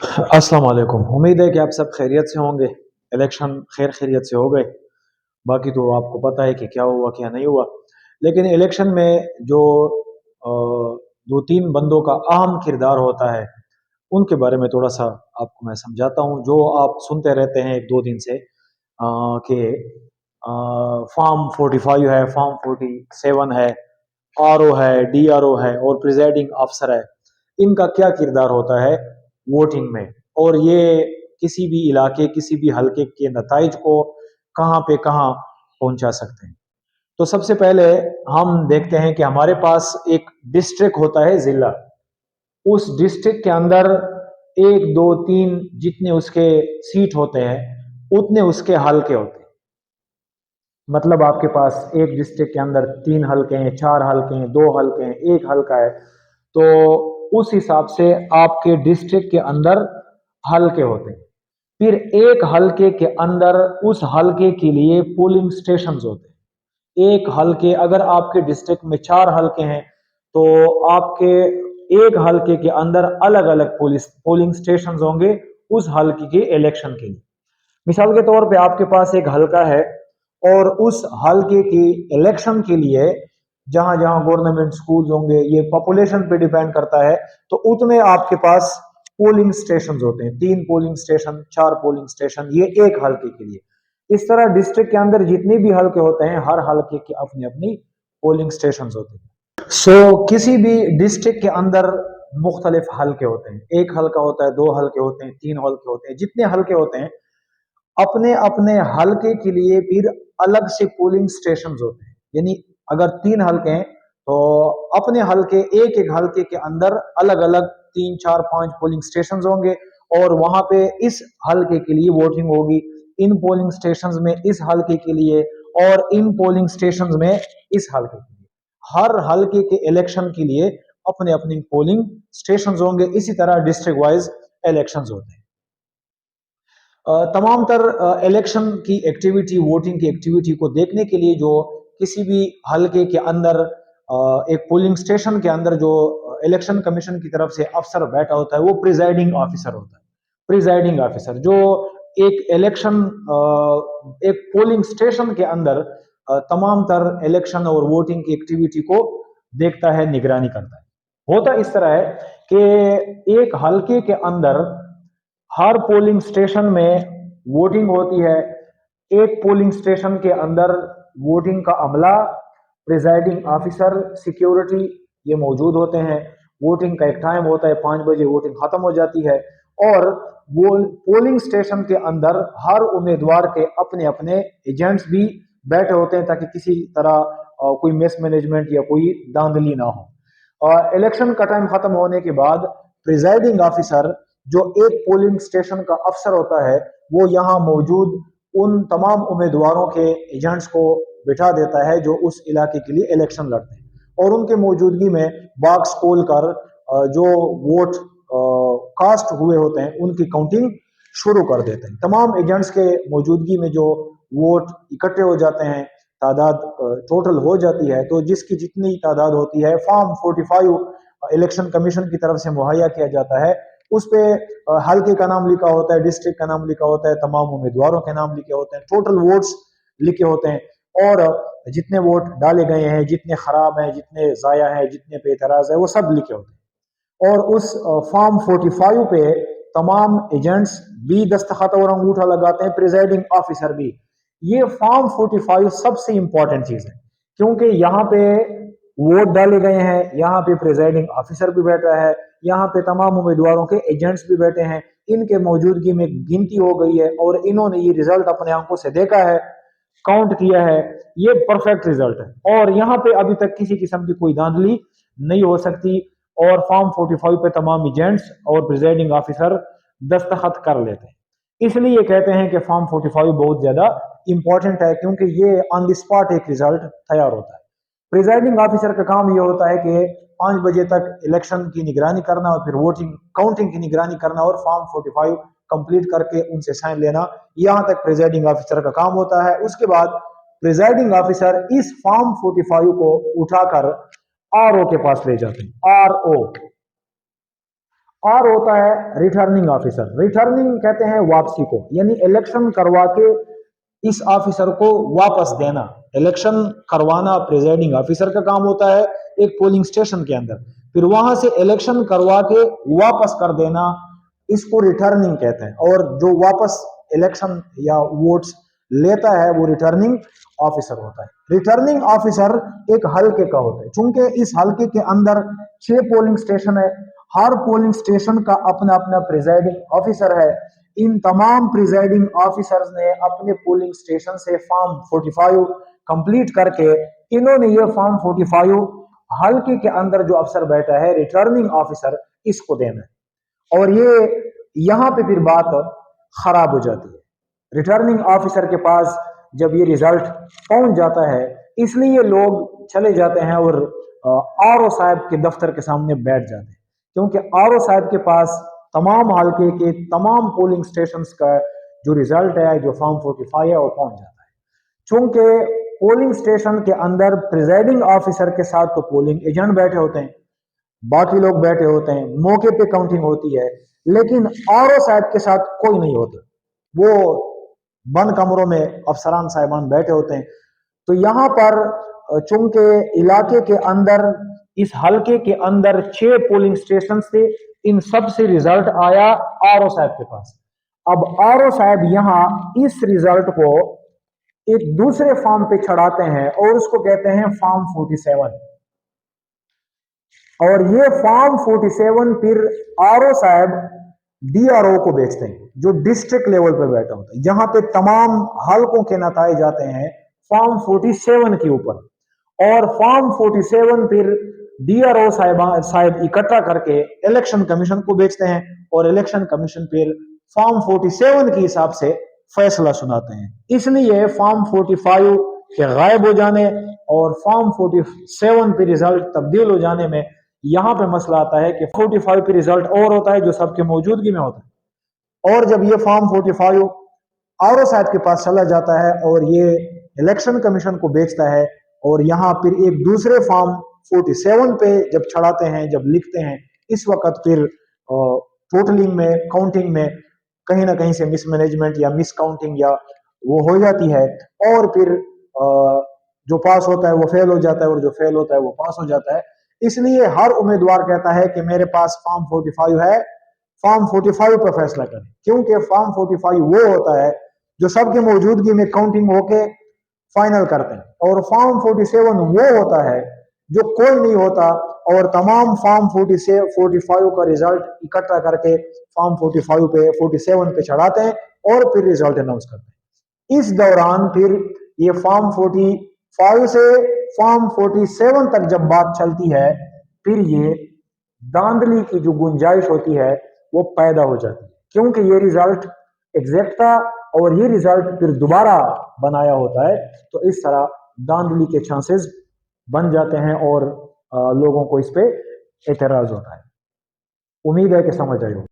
अस्सलाम वालेकुम। उम्मीद है कि आप सब खैरियत से होंगे। इलेक्शन खैर खैरियत से हो गए। बाकी तो आपको पता है कि क्या हुआ क्या नहीं हुआ। लेकिन इलेक्शन में जो दो तीन बंदों का अहम किरदार होता है उनके बारे में थोड़ा सा आपको मैं समझाता हूँ। जो आप सुनते रहते हैं एक दो दिन से कि फॉर्म 45 है, फॉर्म 47 है, आरओ है, डीआरओ है और प्रिजाइडिंग अफसर है। इनका क्या किरदार होता है वोटिंग में, और ये किसी भी इलाके किसी भी हलके के नताइज को कहाँ पे कहाँ पहुंचा सकते हैं। तो सबसे पहले हम देखते हैं कि हमारे पास एक डिस्ट्रिक्ट होता है, जिला। उस डिस्ट्रिक्ट के अंदर एक दो तीन जितने उसके सीट होते हैं उतने उसके हलके होते हैं। मतलब आपके पास एक डिस्ट्रिक्ट के अंदर तीन हलके हैं, चार हलके हैं, दो हलके हैं, एक हलका है, तो उस हिसाब से आपके डिस्ट्रिक्ट के अंदर हलके होते हैं। फिर एक हलके के अंदर उस हलके के लिए पोलिंग स्टेशन होते हैं। एक हलके, अगर आपके डिस्ट्रिक्ट में चार हलके हैं तो आपके एक हलके के अंदर अलग अलग पोलिंग स्टेशन होंगे उस हलके के इलेक्शन के लिए। मिसाल के तौर पे आपके पास एक हलका है और उस हलके की इलेक्शन के लिए जहां जहां गवर्नमेंट स्कूल होंगे, ये पॉपुलेशन पे डिपेंड करता है, तो उतने आपके पास पोलिंग स्टेशन होते हैं। तीन पोलिंग स्टेशन, चार पोलिंग स्टेशन, ये एक हलके के लिए। इस तरह डिस्ट्रिक्ट के अंदर जितने भी हलके होते हैं हर हलके की अपनी अपनी पोलिंग स्टेशन होते हैं। किसी भी डिस्ट्रिक्ट के अंदर मुख्तलिफ हलके होते हैं। एक हलका होता है, दो हलके होते हैं, तीन हलके होते हैं, जितने हलके होते हैं अपने अपने हलके के लिए फिर अलग से पोलिंग स्टेशन होते हैं। यानी अगर तीन हलके हैं तो अपने हलके, एक एक हलके के अंदर अलग अलग तीन चार पांच पोलिंग स्टेशन होंगे और वहां पे इस हलके के लिए वोटिंग होगी, इन पोलिंग स्टेशन में इस हलके के लिए, और इन पोलिंग स्टेशन में इस हलके के लिए। हर हलके के इलेक्शन के लिए अपने अपने पोलिंग स्टेशन होंगे। इसी तरह डिस्ट्रिक्ट वाइज इलेक्शन होते हैं। तमाम तर इलेक्शन की एक्टिविटी, वोटिंग की एक्टिविटी को देखने के लिए जो किसी भी हलके के अंदर एक पोलिंग स्टेशन के अंदर जो इलेक्शन कमीशन की तरफ से अफसर बैठा होता है वो प्रिजाइडिंग ऑफिसर होता है। प्रिजाइडिंग ऑफिसर जो एक इलेक्शन, एक पोलिंग स्टेशन के अंदर तमाम तर इलेक्शन और वोटिंग की एक्टिविटी को देखता है, निगरानी करता है। होता इस तरह है कि एक हलके के अंदर हर पोलिंग स्टेशन में वोटिंग होती है। एक पोलिंग स्टेशन के अंदर वोटिंग का अमला, प्रिजाइडिंग ऑफिसर, सिक्योरिटी ये मौजूद होते हैं। वोटिंग का एक टाइम होता है, 5 बजे वोटिंग खत्म हो जाती है। और वो पोलिंग स्टेशन के अंदर हर उम्मीदवार के अपने अपने एजेंट्स भी बैठे होते हैं ताकि किसी तरह कोई मिस मैनेजमेंट या कोई धांधली ना हो। और इलेक्शन का टाइम खत्म होने के बाद प्रिजाइडिंग ऑफिसर जो एक पोलिंग स्टेशन का अफसर होता है वो यहाँ मौजूद उन तमाम उम्मीदवारों के एजेंट्स को बिठा देता है जो उस इलाके के लिए इलेक्शन लड़ते हैं, और उनके मौजूदगी में बॉक्स खोल कर जो वोट कास्ट हुए होते हैं उनकी काउंटिंग शुरू कर देते हैं। तमाम एजेंट्स के मौजूदगी में जो वोट इकट्ठे हो जाते हैं, तादाद टोटल हो जाती है, तो जिसकी जितनी तादाद होती है फॉर्म 45 इलेक्शन कमीशन की तरफ से मुहैया किया जाता है। उस पे हल्के का नाम लिखा होता है, डिस्ट्रिक्ट का नाम लिखा होता है, तमाम उम्मीदवारों के नाम लिखे होते हैं, टोटल वोट्स लिखे होते हैं, और जितने वोट डाले गए हैं, जितने खराब हैं, जितने जाया हैं, जितने पे एतराज है, वो सब लिखे होते हैं। और उस फॉर्म 45 पे तमाम एजेंट्स भी दस्तखत और अंगूठा लगाते हैं, प्रिजाइडिंग ऑफिसर भी। ये फॉर्म 45 सबसे इंपॉर्टेंट चीज है क्योंकि यहाँ पे वोट डाले गए हैं, यहाँ पे प्रिजाइडिंग ऑफिसर भी बैठा है, यहाँ पे तमाम उम्मीदवारों के एजेंट्स भी बैठे हैं, इनके मौजूदगी में गिनती हो गई है और इन्होंने ये रिजल्ट अपने आंखों से देखा है, काउंट किया है, ये परफेक्ट रिजल्ट है और यहाँ पे अभी तक किसी किस्म की कोई धांधली नहीं हो सकती। और फॉर्म 45 पे तमाम एजेंट्स और प्रिजाइडिंग ऑफिसर दस्तखत कर लेते हैं। इसलिए कहते हैं कि फॉर्म 45 बहुत ज्यादा इंपॉर्टेंट है क्योंकि ये ऑन द स्पॉट एक रिजल्ट तैयार होता है। प्रिजाइडिंग ऑफिसर का काम ये होता है कि 5 बजे तक इलेक्शन की निगरानी करना और फिर वोटिंग काउंटिंग की निगरानी करना और फॉर्म 45 कंप्लीट करके उनसे साइन लेना, यहां तक प्रिजाइडिंग ऑफिसर का काम होता है। उसके बाद प्रिजाइडिंग ऑफिसर इस फॉर्म 45 को उठाकर आरओ के पास ले जाते हैं। आरओ और होता है रिटर्निंग ऑफिसर। रिटर्निंग कहते हैं वापसी को, यानी इलेक्शन करवा के इस ऑफिसर को वापस देना। इलेक्शन करवाना प्रिजाइडिंग ऑफिसर का काम होता है एक पोलिंग स्टेशन के अंदर, फिर वहां से इलेक्शन करवा के वापस कर देना, इसको रिटर्निंग कहते हैं। और जो वापस इलेक्शन या वोट्स लेता है वो रिटर्निंग ऑफिसर होता है। रिटर्निंग ऑफिसर एक हल्के का होता है। चूंकि इस हल्के के अंदर 6 पोलिंग स्टेशन है, हर पोलिंग स्टेशन का अपना अपना प्रिजाइडिंग ऑफिसर है। इन तमाम प्रिजाइडिंग ऑफिसर्स ने अपने पोलिंग स्टेशन से फॉर्म 45 कंप्लीट करके इन्होंने ये फॉर्म 45 हल्के के अंदर जो अफसर बैठा है रिटर्निंग ऑफिसर, इसको देना है। और ये यहां पे फिर बात खराब हो जाती है। रिटर्निंग ऑफिसर के पास जब ये रिजल्ट पहुंच जाता है, इसलिए लोग चले जाते हैं और आरओ साहब के दफ्तर के सामने बैठ जाते हैं, क्योंकि आरओ साहब के पास तमाम हल्के के तमाम पोलिंग स्टेशंस का जो रिजल्ट है, जो फॉर्म 45 है, वो पहुंच जाता है। चूंकि पोलिंग स्टेशन के अंदर प्रिजाइडिंग ऑफिसर के साथ तो पोलिंग एजेंट बैठे होते हैं, बाकी लोग बैठे होते हैं, मौके पे काउंटिंग होती है, लेकिन आरओ साहब के साथ कोई नहीं होता। वो बंद कमरों में अफसरान साहिबान बैठे होते हैं। तो यहाँ पर चूंकि इलाके के अंदर, इस हल्के के अंदर 6 पोलिंग स्टेशन थे, इन सब से रिजल्ट आया आरओ साहब के पास। अब आरओ साहब यहाँ इस रिजल्ट को एक दूसरे फॉर्म पे चढ़ाते हैं और उसको कहते हैं फॉर्म 47। और ये फॉर्म 47 फिर आरओ साहब डीआरओ को भेजते हैं, जो डिस्ट्रिक्ट लेवल पे बैठा होता है, जहां पे तमाम हलकों के नताए जाते हैं फॉर्म 47 के ऊपर। और फॉर्म 47 फिर डीआरओ साहब इकट्ठा करके इलेक्शन कमीशन को भेजते हैं, और इलेक्शन कमीशन फिर फॉर्म 47 के हिसाब से फैसला सुनाते हैं। इसलिए फॉर्म 45 के गायब हो जाने और फॉर्म 47 पे रिजल्ट तब्दील हो जाने में यहां पे मसला आता है कि 45 पे रिजल्ट और होता है जो सबके मौजूदगी में होता है। और जब ये फॉर्म 45 आरओ साहब के पास चला जाता है और ये इलेक्शन कमीशन को भेजता है, और यहाँ फिर एक दूसरे फॉर्म 47 पे जब चढ़ाते हैं, जब लिखते हैं, इस वक्त फिर टोटलिंग में, काउंटिंग में कहीं ना कहीं से मिसमैनेजमेंट या मिस काउंटिंग या वो हो जाती है, और फिर जो पास होता है वो फेल हो जाता है, और जो फेल होता है वो पास हो जाता है। इसलिए हर उम्मीदवार कहता है कि मेरे पास फॉर्म 45 है, फॉर्म 45 पर फैसला करें, क्योंकि फॉर्म 45 वो होता है जो सबकी मौजूदगी में काउंटिंग होके फाइनल करते हैं, और फॉर्म 47 वो होता है जो कोई नहीं होता और तमाम फॉर्म 45 का रिजल्ट इकट्ठा करके फॉर्म 45 पे 47 पे चढ़ाते हैं और फिर रिजल्ट अनाउंस करते हैं। इस दौरान फिर ये फॉर्म 45 से फॉर्म 47 तक जब बात चलती है, फिर ये धांधली की जो गुंजाइश होती है वो पैदा हो जाती है, क्योंकि ये रिजल्ट एग्जैक्ट था और ये रिजल्ट फिर दोबारा बनाया होता है। तो इस तरह धांधली के चांसेस बन जाते हैं और लोगों को इस पे एतराज होता है। उम्मीद है कि समझ आए हो।